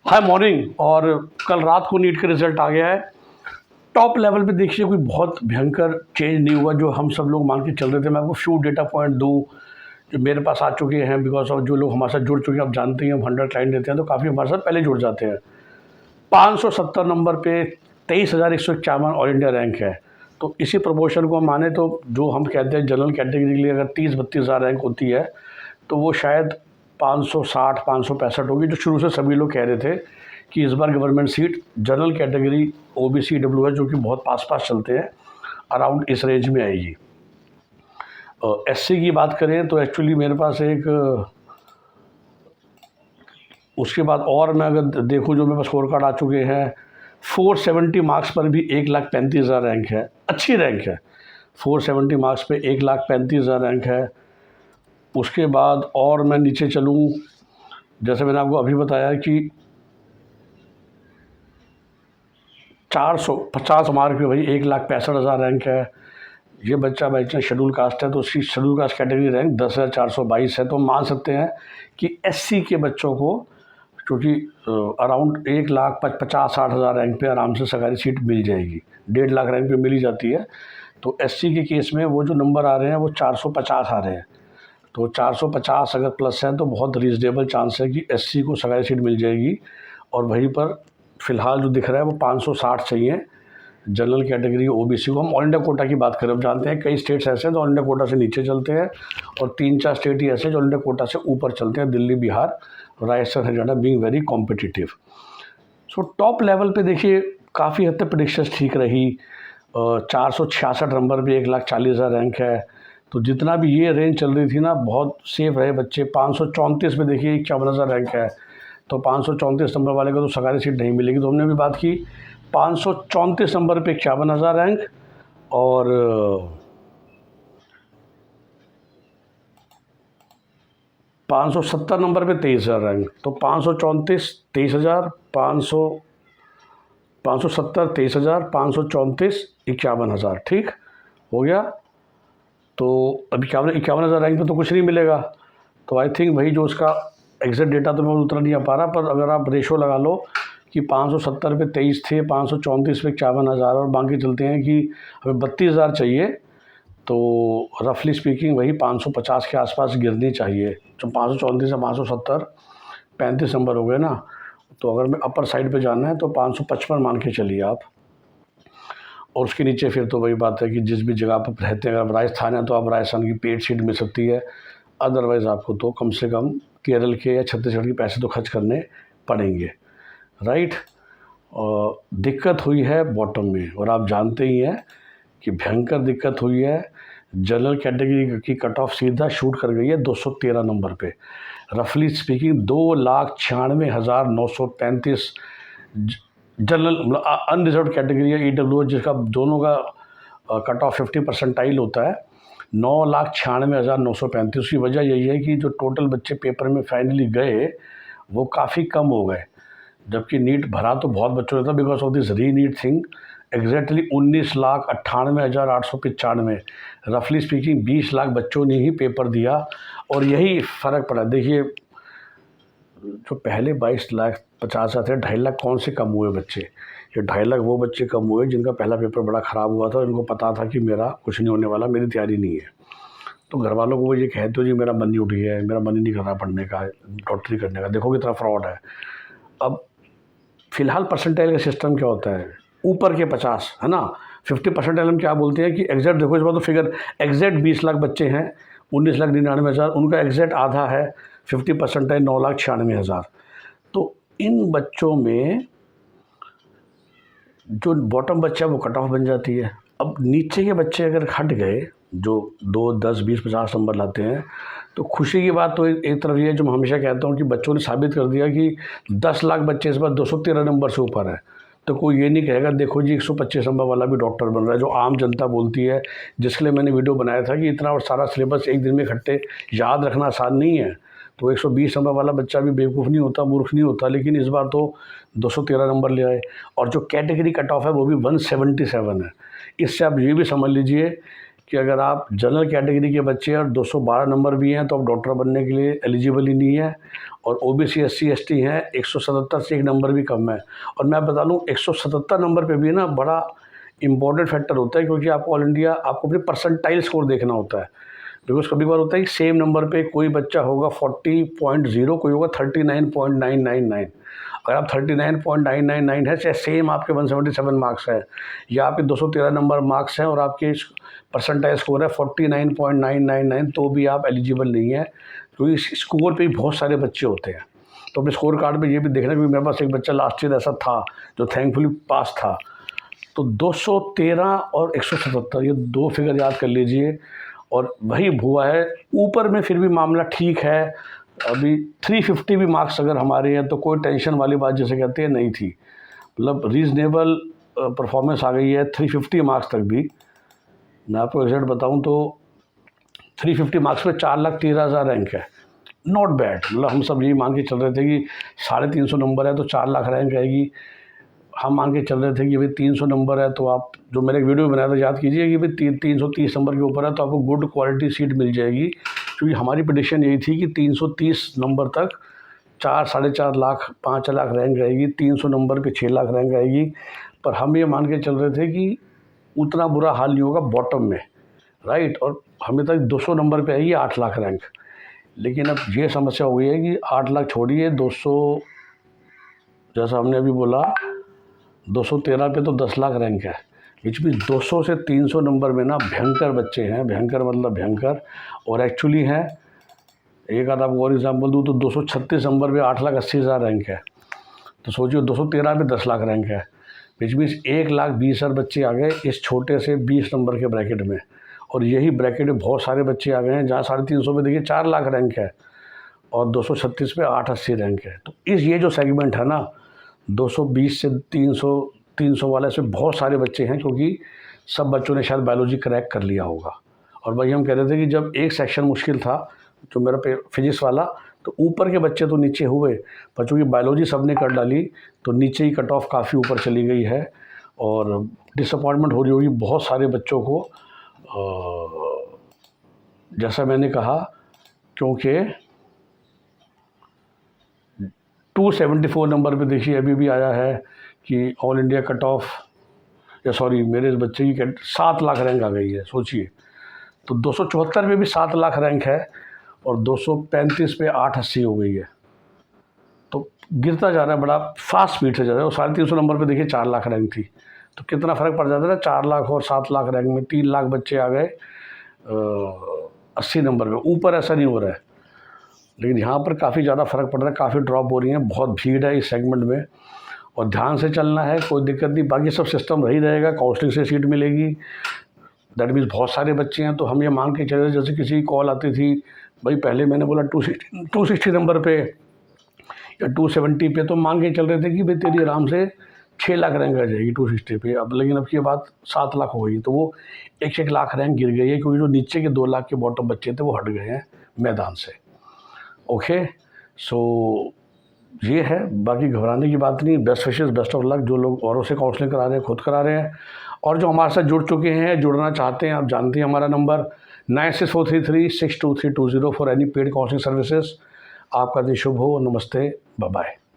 Hi morning. और कल रात को नीट का रिजल्ट आ गया है। टॉप लेवल पे देखिए कोई बहुत भयंकर चेंज नहीं हुआ जो हम सब लोग मान के चल रहे थे। मैं आपको फ्यू डेटा पॉइंट दूँ जो मेरे पास आ चुके हैं, बिकॉज ऑफ जो लोग हमारे साथ जुड़ चुके हैं। आप जानते हैं हम 100 क्लाइंट देते हैं तो काफ़ी हमारे साथ पहले जुड़ जाते हैं। 570 नंबर पे 23,151 ऑल इंडिया रैंक है। तो इसी प्रपोर्शन को हम माने तो जो हम कहते हैं जनरल कैटेगरी के लिए अगर 30-32 हज़ार रैंक होती है तो वो शायद 560-565 होगी, जो शुरू से सभी लोग कह रहे थे कि इस बार government seat general category OBC WH जो कि बहुत पास पास चलते हैं अराउंड इस रेंज में आएगी। एससी की बात करें तो एक्चुअली मेरे पास एक उसके बाद और मैं अगर देखूं जो मेरे पास स्कोर कार्ड आ चुके हैं 470 मार्क्स पर भी 1,35,000 रैंक है। अच्छी रैंक है। 470 मार्क्स पे 1,35,000 रैंक है। उसके बाद और मैं नीचे चलूँ, जैसे मैंने आपको अभी बताया कि 450 मार्क पे भाई 1,65,000 रैंक है। ये बच्चा बाई चांस शेड्यूल कास्ट है तो उसकी शेड्यूल कास्ट कैटेगरी रैंक 10,422 है। तो मान सकते हैं कि एससी के बच्चों को, क्योंकि अराउंड 1,50,60,000 रैंक पे आराम से सरकारी सीट मिल जाएगी। 1.5 लाख रैंक पे मिल ही जाती है। तो एससी के केस में वो जो नंबर आ रहे हैं वो 450 आ रहे हैं। तो 450 अगर प्लस है तो बहुत रीजनेबल चांस है कि एससी को सरकारी सीट मिल जाएगी। और वहीं पर फ़िलहाल जो दिख रहा है वो 560 चाहिए जनरल कैटेगरी ओबीसी को। हम ऑल इंडिया कोटा की बात करें, हम जानते हैं कई स्टेट्स ऐसे हैं जो ऑल इंडिया कोटा से नीचे चलते हैं और 3-4 स्टेट ही ऐसे हैं जो ऑल इंडिया कोटा से ऊपर चलते हैं, Delhi, Bihar, Rajasthan, Haryana being very competitive. So top level पे देखिए काफ़ी हद तक प्रेडिक्शंस ठीक रही। 466 नंबर पे 1,40,000 रैंक है। तो जितना भी ये रेंज चल रही थी ना बहुत सेफ रहे बच्चे। 534 में देखिए 51,000 रैंक है। तो 534 नंबर वाले को तो सरकारी सीट नहीं मिलेगी। तो हमने भी बात की 534 नंबर पे 51,000 रैंक और 570 नंबर पे 23,000 रैंक। तो 534 23,000, 570 23,000, 534 51,000। ठीक हो गया। तो अभी 51,000 रैंक पे तो कुछ नहीं मिलेगा। तो आई थिंक भाई जो उसका एग्जैक्ट डेटा तो मैं उतना नहीं आ पा रहा, पर अगर आप रेशो लगा लो कि 570 पे 23 थे, 534 पे 51,000 और बाकी चलते हैं कि हमें 32,000 चाहिए, तो रफली स्पीकिंग वही 550 के आसपास गिरनी चाहिए। जो 534 से 570 35 नंबर हो गए ना। तो अगर मैं अपर साइड पे जाना है तो 555 मान के चलिए आप। और उसके नीचे फिर तो वही बात है कि जिस भी जगह पर रहते हैं, अगर राजस्थान है तो आप राजस्थान की पेड सीट मिल सकती है। अदरवाइज़ आपको तो कम से कम केरल के या छत्तीसगढ़ के पैसे तो खर्च करने पड़ेंगे, राइट। और दिक्कत हुई है बॉटम में, और आप जानते ही हैं कि भयंकर दिक्कत हुई है। जनरल कैटेगरी की कट ऑफ सीधा शूट कर गई है 213 नंबर पे। रफली स्पीकिंग 2,96,935 जनरल मतलब अनरिजर्व कैटेगरी है ईडब्ल्यूएच, जिसका दोनों का कट ऑफ 50 परसेंटाइल होता है। 9,96,935। की वजह यही है कि जो टोटल बच्चे पेपर में फाइनली गए वो काफ़ी कम हो गए, जबकि नीट भरा तो बहुत बच्चों ने था बिकॉज ऑफ दिस री नीट थिंग। एग्जैक्टली 19,98,895 रफली स्पीकिंग 20 लाख बच्चों ने ही पेपर दिया और यही फ़र्क पड़ा। देखिए जो पहले 22,50,000 थे, 2.5 लाख कौन से कम हुए बच्चे? ये 2.5 लाख वो बच्चे कम हुए जिनका पहला पेपर बड़ा ख़राब हुआ था और इनको पता था कि मेरा कुछ नहीं होने वाला, मेरी तैयारी नहीं है। तो घर वालों को वो ये कहते हो जी मेरा मन नहीं उठ गया है, मेरा मन ही नहीं कर रहा पढ़ने का, डॉक्टरी करने का, देखो कितना फ्रॉड है। अब फ़िलहाल परसेंटाइल का सिस्टम क्या होता है? ऊपर के 50 है ना, 50 परसेंटाइल हम क्या बोलते हैं कि एग्जैक्ट देखो इस बार तो फिगर एग्जैक्ट 20 लाख बच्चे हैं, 19,99,000, उनका एग्जैक्ट आधा है 50 परसेंटाइल 9,96,000। तो इन बच्चों में जो बॉटम बच्चा है वो कट ऑफ बन जाती है। अब नीचे के बच्चे अगर हट गए जो 2, 10, 20, 50 नंबर लाते हैं तो खुशी की बात तो एक तरफ ये है जो मैं हमेशा कहता हूँ कि बच्चों ने साबित कर दिया कि 10 लाख बच्चे इस बार 213 नंबर से ऊपर है। तो कोई ये नहीं कहेगा देखो जी 125 नंबर वाला भी डॉक्टर बन रहा है, जो आम जनता बोलती है, जिसके लिए मैंने वीडियो बनाया था कि इतना और सारा सिलेबस एक दिन में इकट्ठे याद रखना आसान नहीं है। तो 120 नंबर वाला बच्चा भी बेवकूफ़ नहीं होता, मूर्ख नहीं होता, लेकिन इस बार तो 213 नंबर ले आए। और जो कैटेगरी कट ऑफ है वो भी 177 है। इससे आप ये भी समझ लीजिए कि अगर आप जनरल कैटेगरी के बच्चे और 212 नंबर भी हैं तो आप डॉक्टर बनने के लिए एलिजिबल ही नहीं है। और ओबीसी SC ST हैं 177 से 1 नंबर भी कम है। और मैं बता दूं 177 नंबर पे भी ना बड़ा इंपॉर्टेंट फैक्टर होता है, क्योंकि आपको ऑल इंडिया आपको अपने परसेंटाइल स्कोर देखना होता है। बिकॉज कभी बार होता है कि सेम नंबर पे कोई बच्चा होगा 40.0, कोई होगा 39.999। अगर आप 39.999 है चाहे सेम आपके 177 मार्क्स है या आपके 213 नंबर मार्क्स हैं और आपके परसेंटाइल स्कोर है 49.999, तो भी आप एलिजिबल नहीं है, क्योंकि इस स्कोर पे भी बहुत सारे बच्चे होते हैं। तो अपने स्कोर कार्ड पे ये भी देखना, क्योंकि मेरे पास एक बच्चा लास्ट ईयर ऐसा था जो थैंकफुली पास था। तो 213 और 177 ये 2 फिगर याद कर लीजिए, और वही हुआ है। ऊपर में फिर भी मामला ठीक है, अभी 350 भी मार्क्स अगर हमारे हैं तो कोई टेंशन वाली बात जैसे कहते हैं नहीं थी, मतलब रीज़नेबल परफॉर्मेंस आ गई है 350 मार्क्स तक भी। मैं आपको एग्जैक्ट बताऊं तो 350 मार्क्स पे 4,13,000 रैंक है, नॉट बैड। मतलब हम सब यही मान के चल रहे थे कि 350 नंबर है तो 4 लाख रैंक आएगी। हम मान के चल रहे थे कि भाई 300 नंबर है तो आप, जो मैंने एक वीडियो बनाया था याद कीजिए, कि भाई 330 नंबर के ऊपर है तो आपको गुड क्वालिटी सीट मिल जाएगी। क्योंकि हमारी प्रेडिक्शन यही थी कि 330 नंबर तक 4-4.5 लाख 5 लाख रैंक आएगी, 300 नंबर पे 6 लाख रैंक आएगी। पर हम ये मान के चल रहे थे कि उतना बुरा हाल नहीं होगा बॉटम में, राइट। और हमें तक 200 नंबर पे आएगी 8 लाख रैंक। लेकिन अब ये समस्या हो गई है कि 8 लाख छोड़िए, 200, जैसा हमने अभी बोला 213 पे तो 10 लाख रैंक है, विच भी 200 से 300 नंबर में ना भयंकर बच्चे हैं, भयंकर मतलब भयंकर। और एक्चुअली हैं, एक आध आपको और एग्जाम्पल दूँ तो 236 नंबर पे 8,80,000 रैंक है। तो सोचिए 213 पे 10 लाख रैंक है, विच मीन्स 1,20,000 बच्चे आ गए इस छोटे से 20 नंबर के ब्रैकेट में। और यही ब्रैकेट में बहुत सारे बच्चे आ गए हैं जहाँ 350 पे देखिए 4 लाख रैंक है और 236 पे 880 रैंक है। तो ये जो सेगमेंट है ना 220 से 300 वाले से बहुत सारे बच्चे हैं, क्योंकि सब बच्चों ने शायद बायोलॉजी क्रैक कर लिया होगा। और वही हम कह रहे थे कि जब एक सेक्शन मुश्किल था जो मेरा फिजिक्स वाला, तो ऊपर के बच्चे तो नीचे हुए, पर चूँकि बायोलॉजी सब ने कर डाली तो नीचे ही कट ऑफ काफ़ी ऊपर चली गई है। और डिसअपॉइंटमेंट हो रही होगी बहुत सारे बच्चों को, जैसा मैंने कहा, क्योंकि 274 नंबर पे देखिए अभी भी आया है कि ऑल इंडिया कट ऑफ, या सॉरी मेरे इस बच्चे की 7 लाख रैंक आ गई है। सोचिए, तो 274 पे भी 7 लाख रैंक है और 235 पे 880 हो गई है। तो गिरता जा रहा है, बड़ा फास्ट स्पीड से जा रहा है। और 350 नंबर पे देखिए 4 लाख रैंक थी, तो कितना फ़र्क पड़ जाता है ना, 4 लाख और 7 लाख रैंक में 3 लाख बच्चे आ गए 80 नंबर पे। ऊपर ऐसा नहीं हो रहा है, लेकिन यहाँ पर काफ़ी ज़्यादा फ़र्क पड़ रहा है, काफ़ी ड्रॉप हो रही है, बहुत भीड़ है इस सेगमेंट में। और ध्यान से चलना है, कोई दिक्कत नहीं, बाकी सब सिस्टम रही रहेगा, काउंसलिंग से सीट मिलेगी। दैट मीन्स बहुत सारे बच्चे हैं, तो हम ये मान के चले, जैसे किसी की कॉल आती थी, भाई पहले मैंने बोला 260 नंबर पे या 270 पे, तो मान के चल रहे थे कि भाई तेरी आराम से 6 लाख रैंक आ जाएगी 260 पे। अब लेकिन अब की बात 7 लाख हो गई, तो वो 1 लाख रैंक गिर गई है, क्योंकि जो नीचे के 2 लाख के बॉटम बच्चे थे वो हट गए हैं मैदान से। ओके, सो ये है, बाकी घबराने की बात नहीं। Best wishes, best of luck. जो लोग औरों से काउंसलिंग करा रहे हैं, खुद करा रहे हैं, और जो हमारे साथ जुड़ चुके हैं, जुड़ना चाहते हैं, आप जानते हैं हमारा number 9643362320 for any paid counselling services. आपका दिन शुभ हो। नमस्ते, बाय बाय।